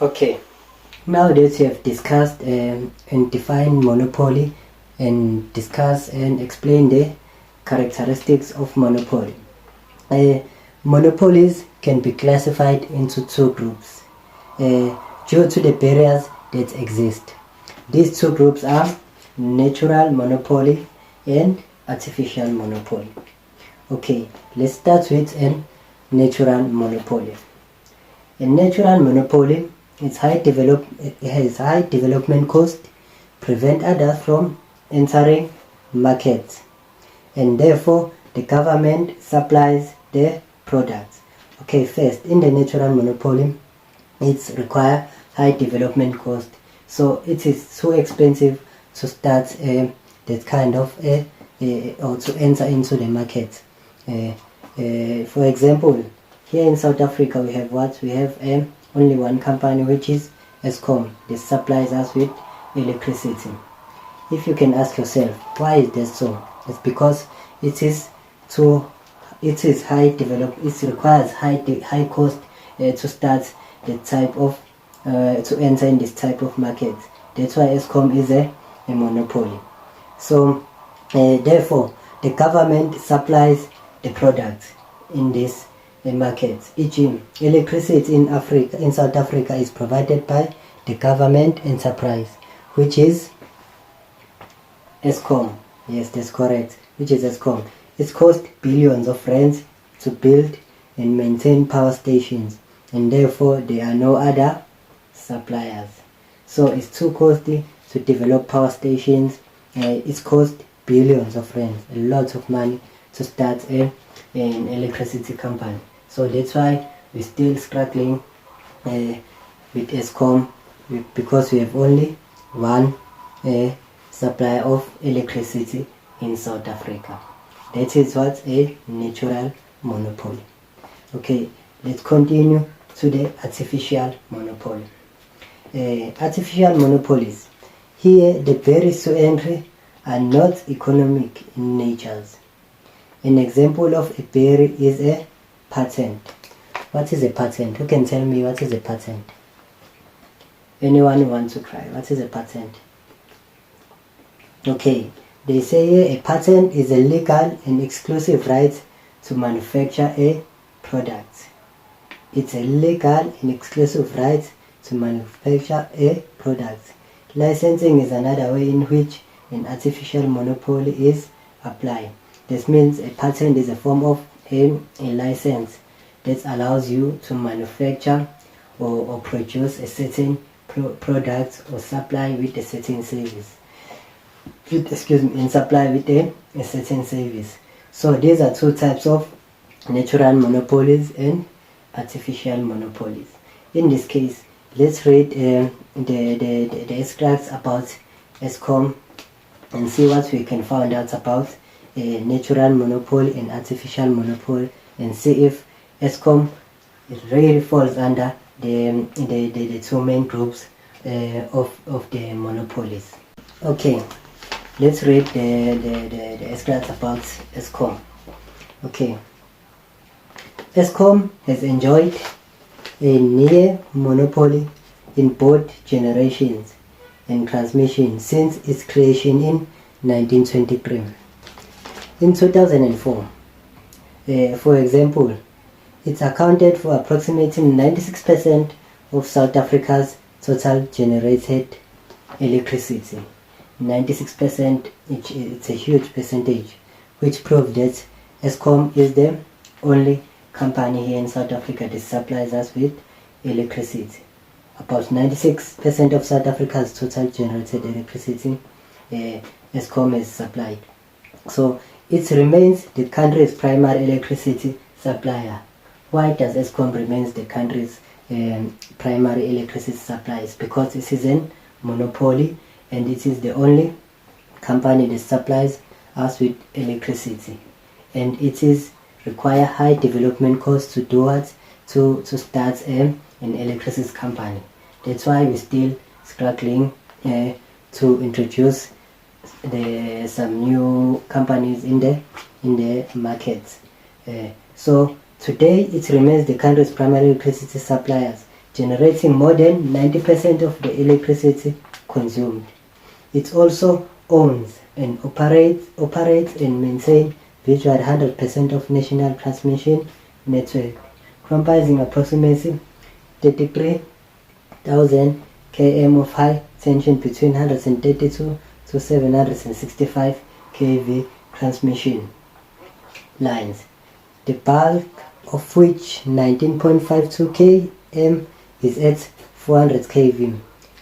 Okay, now that you have discussed and defined monopoly and discuss and explain the characteristics of monopoly. Monopolies can be classified into two groups due to the barriers that exist. These two groups are natural monopoly and artificial monopoly. Okay, let's start with a natural monopoly. A natural monopoly it has high development cost, prevent others from entering markets, and therefore the government supplies the products. Okay, first, in the natural monopoly, it requires high development cost, so it is too expensive to start that kind of or to enter into the market. For example, here in South Africa we have what? We have only one company, which is Eskom. That supplies us with electricity. If you can ask yourself, why is that so? It's because it is high develop. It requires high cost to start the type of to enter in this type of market. That's why Eskom is a monopoly. So therefore, the government supplies the products in this markets. E.g., electricity in South Africa is provided by the government enterprise, which is Eskom. Yes, that's correct. Which is Eskom. It costs billions of rands to build and maintain power stations, and therefore there are no other suppliers. So it's too costly to develop power stations. It's cost billions of rands, a lot of money to start an electricity company. So that's why we're still struggling with Eskom, because we have only one supply of electricity in South Africa. That is what a natural monopoly. Okay, let's continue to the artificial monopoly. Artificial monopolies. Here the barriers to entry are not economic in nature. An example of a barrier is a patent. What is a patent? Who can tell me what is a patent? Anyone who wants to try? What is a patent? Okay, they say here a patent is a legal and exclusive right to manufacture a product. It's a legal and exclusive right to manufacture a product. Licensing is another way in which an artificial monopoly is applied. This means a patent is a form of a license that allows you to manufacture or produce a certain product or supply with a certain service. And supply with a certain service. So these are two types of natural monopolies and artificial monopolies. In this case, let's read the extracts about Eskom and see what we can find out about a natural monopoly and artificial monopoly, and see if Eskom really falls under the two main groups of the monopolies. Okay, let's read the extracts about Eskom. Okay, Eskom has enjoyed a near monopoly in both generations and transmission since its creation in 1923. In 2004, for example, it accounted for approximately 96% of South Africa's total generated electricity. 96%, it's a huge percentage, which proves that Eskom is the only company here in South Africa that supplies us with electricity. About 96% of South Africa's total generated electricity, Eskom is supplied. So it remains the country's primary electricity supplier. Why does Eskom remains the country's primary electricity supplier? Because it is a monopoly and it is the only company that supplies us with electricity, and it is require high development costs to do what, to start an electricity company. That's why we're still struggling to introduce some new companies in the market. So today it remains the country's primary electricity suppliers generating more than 90% of the electricity consumed. It also owns and operates and maintains virtually 100% of national transmission network, comprising approximately 33,000 km of high tension between 132 to 765 kV transmission lines, the bulk of which 19.52 km is at 400 kV.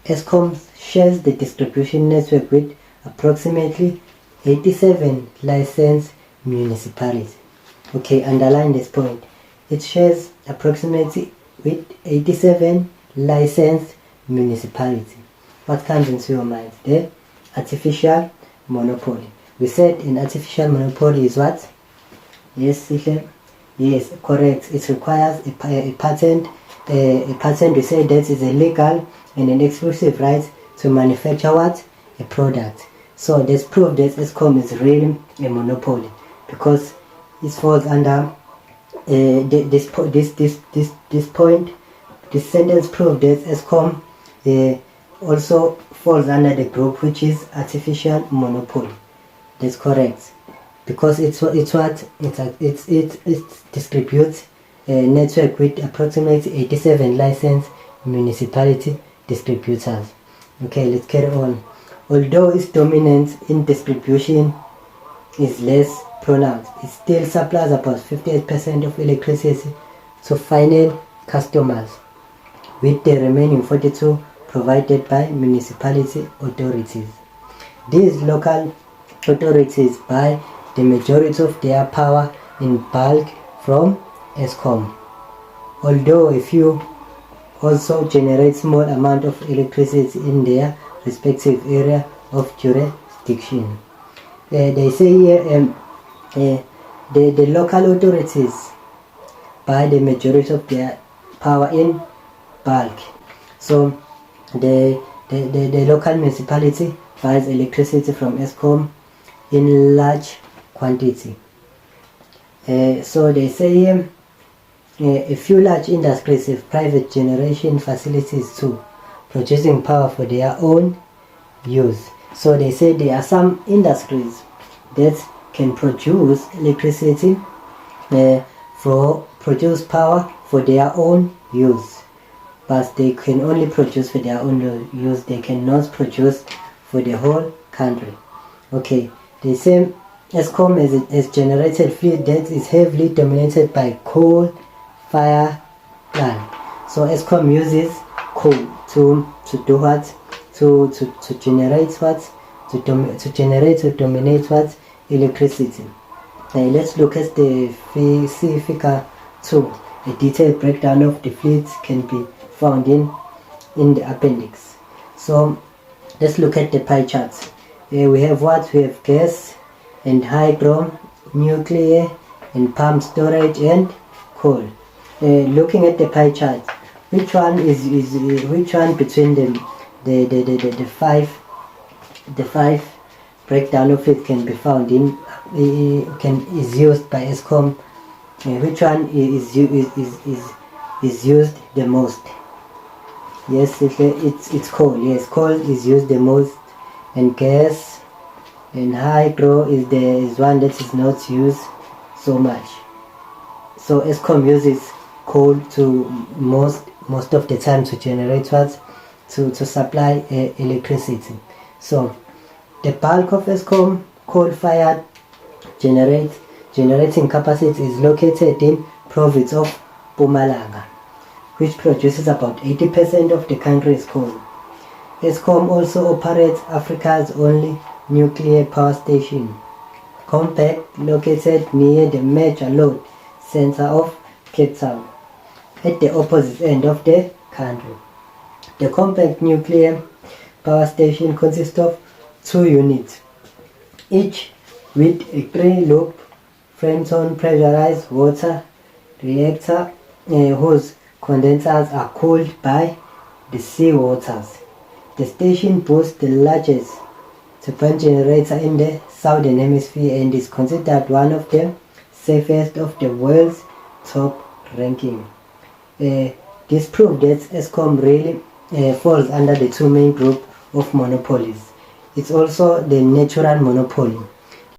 Eskom shares the distribution network with approximately 87 licensed municipalities. Okay, underline this point. It shares approximately with 87 licensed municipalities. What comes into your mind? The artificial monopoly. We said an artificial monopoly is what? Yes, yes, correct. It requires a patent. A patent, we say that is a legal and an exclusive right to manufacture what? A product. So there's proof that Eskom is really a monopoly, because it falls under this point. This sentence proves that Eskom also falls under the group which is artificial monopoly. That's correct, because it distributes a network with approximately 87 licensed municipality distributors. Okay, let's carry on. Although its dominance in distribution is less pronounced, it still supplies about 58% of electricity to final customers, with the remaining 42% provided by municipality authorities. These local authorities buy the majority of their power in bulk from Eskom, although a few also generate small amount of electricity in their respective area of jurisdiction. They say here the local authorities buy the majority of their power in bulk. So the local municipality buys electricity from Eskom in large quantity. So they say here a few large industries have private generation facilities too, producing power for their own use. So they say there are some industries that can produce electricity produce power for their own use, but they can only produce for their own use. They cannot produce for the whole country. Okay, they say Eskom has generated fleet that is heavily dominated by coal-fired plant. So Eskom uses coal to do what? To generate what? To generate or dominate what? Electricity. Let's look at the figure 2. A detailed breakdown of the fleet can be found in the appendix. So let's look at the pie charts. We have what? We have gas and hydro, nuclear and pump storage and coal. Looking at the pie chart, which one which one between them the five breakdown of it can be found in is used by Eskom? Which one is used the most? Yes, it's coal. Yes, coal is used the most, and gas and hydro is one that is not used so much. So Eskom uses coal to most of the time to generate what? To supply electricity. So the bulk of Eskom coal-fired generating capacity is located in province of Mpumalanga, which produces about 80% of the country's coal. Eskom also operates Africa's only nuclear power station, Compact, located near the major load center of Cape Town, at the opposite end of the country. The Compact nuclear power station consists of 2 units, each with a 3-loop Frampton pressurized water reactor whose condensers are cooled by the sea waters. The station boasts the largest turbine generator in the southern hemisphere and is considered one of the safest of the world's top ranking. This proves that Eskom really falls under the two main groups of monopolies. It's also the natural monopoly.